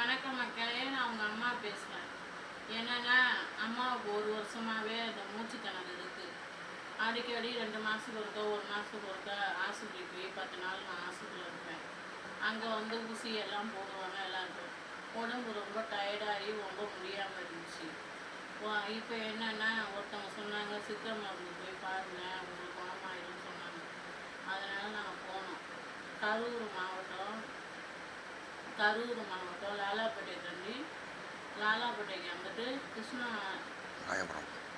வணக்கம் மக்களே, நான் உங்கள் அம்மா பேசுகிறேன். என்னென்னா, அம்மாவுக்கு 1 வருஷமாகவே அந்த மூச்சு திணறல் இருக்குது. அடிக்கடி 2 மாதத்துக்கு ஒருக்கா 1 மாதத்துக்கு ஒருக்கா ஆஸ்பத்திரிக்கு போய் 10 நாள் நான் ஆஸ்பத்திரியில் இருப்பேன். அங்கே வந்து ஊசி எல்லாம் போடுவாங்க, எல்லாம் இருக்கும். உடம்பு ரொம்ப டயர்டாகி ரொம்ப முடியாமல் இருந்துச்சு. இப்போ என்னென்னா, ஒருத்தவங்க சொன்னாங்க சித்த மருந்து போய் பாருங்கள், உங்களுக்கு குணமாயிடும்னு சொன்னாங்க. அதனால் நாங்கள் போனோம். கரூர் மாவட்டம் லாலாப்பேட்டை தண்ணி லாலாப்பேட்டைக்கு வந்துட்டு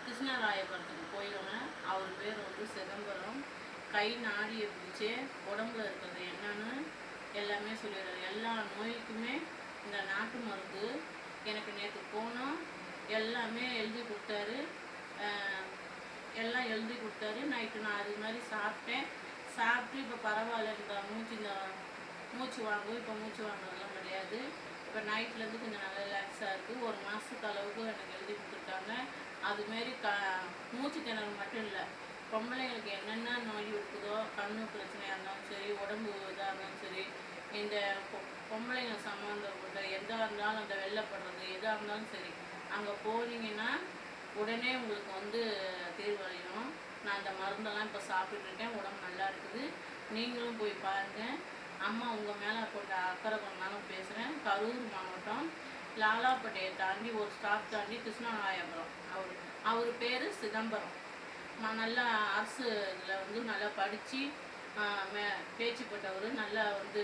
கிருஷ்ணராயபுரத்துக்கு போயிடுங்க. அவர் பேர் வந்து சிதம்பரம். கை நாடியை பிடிச்சி உடம்புல இருக்கிறது என்னன்னு எல்லாமே சொல்லிடுறாரு. எல்லா நோய்க்குமே இந்த நாட்டு மருந்து எனக்கு நேற்று போனோம், எல்லாமே எழுதி கொடுத்தாரு. எல்லாம் எழுதி கொடுத்தாரு. நைட்டு நான் அது மாதிரி சாப்பிட்டு இப்போ பரவாயில்ல. இந்த மூச்சு வாங்கும். இப்போ மூச்சு வாங்குறதெல்லாம் கிடையாது. இப்போ நைட்லேருந்து கொஞ்சம் நல்லா ரிலாக்ஸாக இருக்குது. 1 மாதத்துக்கு அளவுக்கு எனக்கு எழுதி கொடுத்துருக்காங்க. அதுமாரி மூச்சு திணறல் மட்டும் இல்லை, பொம்பளைங்களுக்கு என்னென்ன நோய் இருக்குதோ, கண்ணு பிரச்சனையாக இருந்தாலும் சரி, உடம்பு இதாக இருந்தாலும் சரி, இந்த பொம்பளைங்க சம்மந்தப்பட்ட எதாக இருந்தாலும், அந்த வெள்ளைப்படுறது எதாக இருந்தாலும் சரி, அங்கே போனீங்கன்னா உடனே உங்களுக்கு வந்து தீர்வடையும். நான் அந்த மருந்தெல்லாம் இப்போ சாப்பிட்டுருக்கேன். உடம்பு நல்லா இருக்குது. நீங்களும் போய் பாருங்கள். அம்மா உங்கள் மேலே போட்ட அக்கறை கொண்டாலும் பேசுகிறேன். கரூர் மாவட்டம் லாலாப்பேட்டையை தாண்டி ஒரு ஸ்டாப் தாண்டி கிருஷ்ணராயபுரம். அவர் பேர் சிதம்பரம். நல்லா அரசு இதில் வந்து நல்லா படித்து பேச்சு போட்டவர். நல்லா வந்து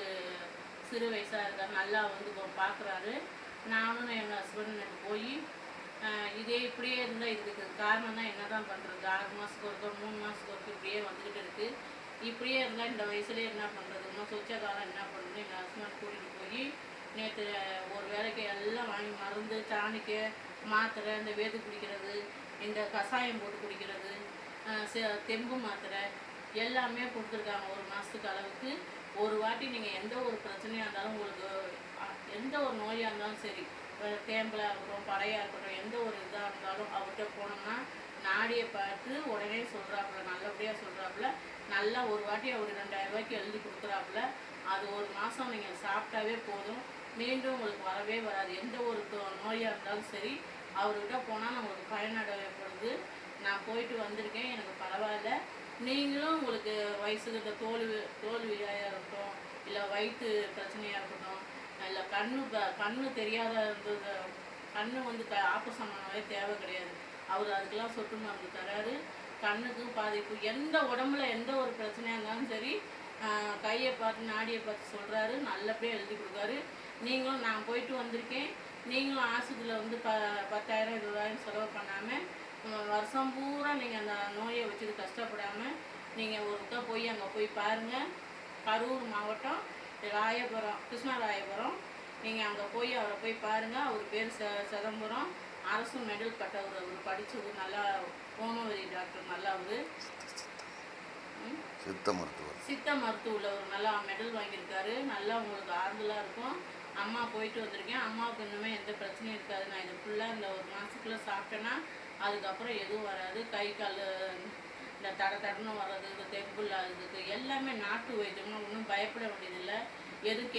சிறு வயசாக இருக்கார். நல்லா வந்து பார்க்குறாரு. நானும் எங்கள் ஹஸ்பண்ட் போய் இதே இப்படியே இருந்தால் இதுக்கு காரணம் தான் என்ன தான் பண்ணுறது. 6 மாதத்துக்கு ஒருக்கா 3 மாதத்துக்கு ஒருக்கா இப்படியே வந்துக்கிட்டு இருக்குது. இப்படியே இருந்தால் இந்த வயசுலேயே என்ன பண்ணுறது, இன்னும் சொச்ச காலம் என்ன பண்ணுறது. எங்கள் ஹஸ்பண்ட் கூட்டிகிட்டு போய் நேற்று ஒரு வேலைக்கு எல்லாம் வாங்கி மருந்து, டானிக்கு, மாத்திரை, இந்த வேது குடிக்கிறது, இந்த கஷாயம் போட்டு குடிக்கிறது, தெம்பு மாத்திரை எல்லாமே கொடுத்துருக்காங்க. 1 மாதத்துக்கு அளவுக்கு. ஒரு வாட்டி நீங்கள் எந்த ஒரு பிரச்சனையாக இருந்தாலும், உங்களுக்கு எந்த ஒரு நோயாக இருந்தாலும் சரி, தேம்பலாக இருக்கட்டும், படையாக இருக்கட்டும், எந்த ஒரு இதாக இருந்தாலும் அவர்கிட்ட போனோம்னா நாடியை பார்த்து உடனே சொல்கிறாப்புல, நல்லபடியாக சொல்கிறாப்புல. நல்லா ஒரு வாட்டி அவர் 2000 ரூபாய்க்கு எழுதி கொடுக்குறாப்புல. அது 1 மாதம் நீங்கள் சாப்பிட்டாவே போதும். மீண்டும் உங்களுக்கு வரவே வராது. எந்த ஒரு நோயாக இருந்தாலும் சரி, அவர்கிட்ட போனால் நம்மளுக்கு பயனடையப்படுது. நான் போயிட்டு வந்திருக்கேன், எனக்கு பரவாயில்ல. நீங்களும் உங்களுக்கு வயசுக்கு இந்த தோல்வியாக இருக்கட்டும், இல்லை வயிற்று பிரச்சனையாக இருக்கட்டும், இல்லை கண்ணு தெரியாத இருந்தது, கண்ணு வந்து ஆப்ரேஷன் பண்ணவே தேவை கிடையாது. அவர் அதுக்கெல்லாம் சொட்டு மருந்து தராரு. கண்ணுக்கு பாதிப்பு, எந்த உடம்புல எந்த ஒரு பிரச்சனையாக இருந்தாலும் சரி, கையை பார்த்து நாடியை பார்த்து சொல்கிறாரு. நல்லபடியாக எழுதி கொடுக்காரு. நீங்களும் நான் போயிட்டு வந்திருக்கேன். நீங்களும் ஆஸ்பத்திரியில் வந்து 10,000 20,000 செலவு பண்ணாமல், வருஷம் பூரா நீங்கள் அந்த நோயை வச்சுட்டு கஷ்டப்படாமல் நீங்கள் ஒருக்கா போய் அங்கே போய் பாருங்கள். கரூர் மாவட்டம் கிருஷ்ணராயபுரம். நீங்கள் அங்கே போய் அவரை போய் பாருங்கள். அவர் பேர் சிதம்பரம். அரசு மெடல் பட்டவர். அவர் படித்தது நல்லா, ஹோமியோபதி டாக்டர். நல்லா அவர் சித்த மருத்துவத்தில் அவர் நல்லா மெடல் வாங்கியிருக்காரு. நல்லா உங்களுக்கு ஆறுதலாக இருக்கும். அம்மா போயிட்டு வந்திருக்கேன். அம்மாவுக்கு இன்னுமே எந்த பிரச்சனையும் இருக்காது. நான் இது ஃபுல்லாக இந்த 1 மாதத்துக்குள்ளே சாப்பிட்டேன்னா அதுக்கப்புறம் எதுவும் வராது. கை கால் இந்த தடன்னு வர்றது, இந்த தெம்பு இல்லாததுக்கு எல்லாமே நாட்டு வைத்தியமாக, ஒன்றும் பயப்பட வேண்டியதில்லை. எதுவும்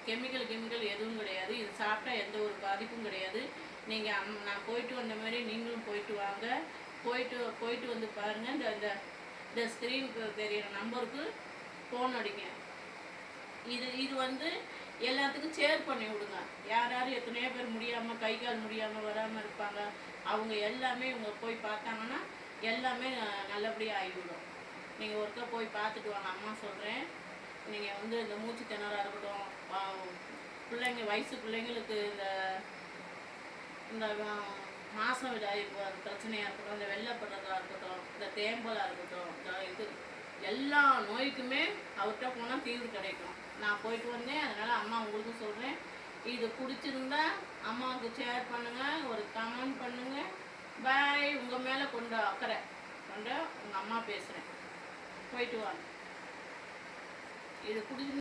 கெமிக்கல் எதுவும் கிடையாது. இது சாப்பிட்டா எந்த ஒரு பாதிப்பும் கிடையாது. நீங்கள் நான் போயிட்டு வந்த மாதிரி நீங்களும் போயிட்டு வாங்க. போயிட்டு வந்து பாருங்கள். இந்த ஸ்க்ரீனுக்கு தெரியிற நம்பருக்கு ஃபோன் அடிங்க. இது வந்து எல்லாத்துக்கும் ஷேர் பண்ணி விடுங்க. யார் எத்தனையோ பேர் முடியாமல், கை கால் முடியாமல் வராமல் இருப்பாங்க. அவங்க எல்லாமே இவங்க போய் பார்த்தாங்கன்னா எல்லாமே நல்லபடியாக ஆகிவிடும். நீங்கள் ஒருக்கா போய் பார்த்துட்டு வாங்க. அம்மா சொல்கிறேன். நீங்கள் வந்து இந்த மூச்சு திணறாக இருக்கட்டும், வயசு பிள்ளைங்களுக்கு இந்த மாதவிடாய் பிரச்சனையாக இருக்கட்டும், இந்த வெள்ளைப்படுறதாக இருக்கட்டும், இந்த தேம்பலாக இருக்கட்டும், இது எல்லா நோய்க்குமே அவர்கிட்ட போனால் தீர்வு கிடைக்கும். நான் போயிட்டு வந்தேன். அதனால் அம்மா உங்களுக்கும் சொல்கிறேன். இது பிடிச்சிருந்தா அம்மாவுக்கு ஷேர் பண்ணுங்கள், ஒரு கமெண்ட் பண்ணுங்கள். பாய். உங்கள் மேலே அக்கறை கொண்ட உங்கள் அம்மா பேசுகிறேன். போயிட்டு வாங்க. இது பிடிச்சி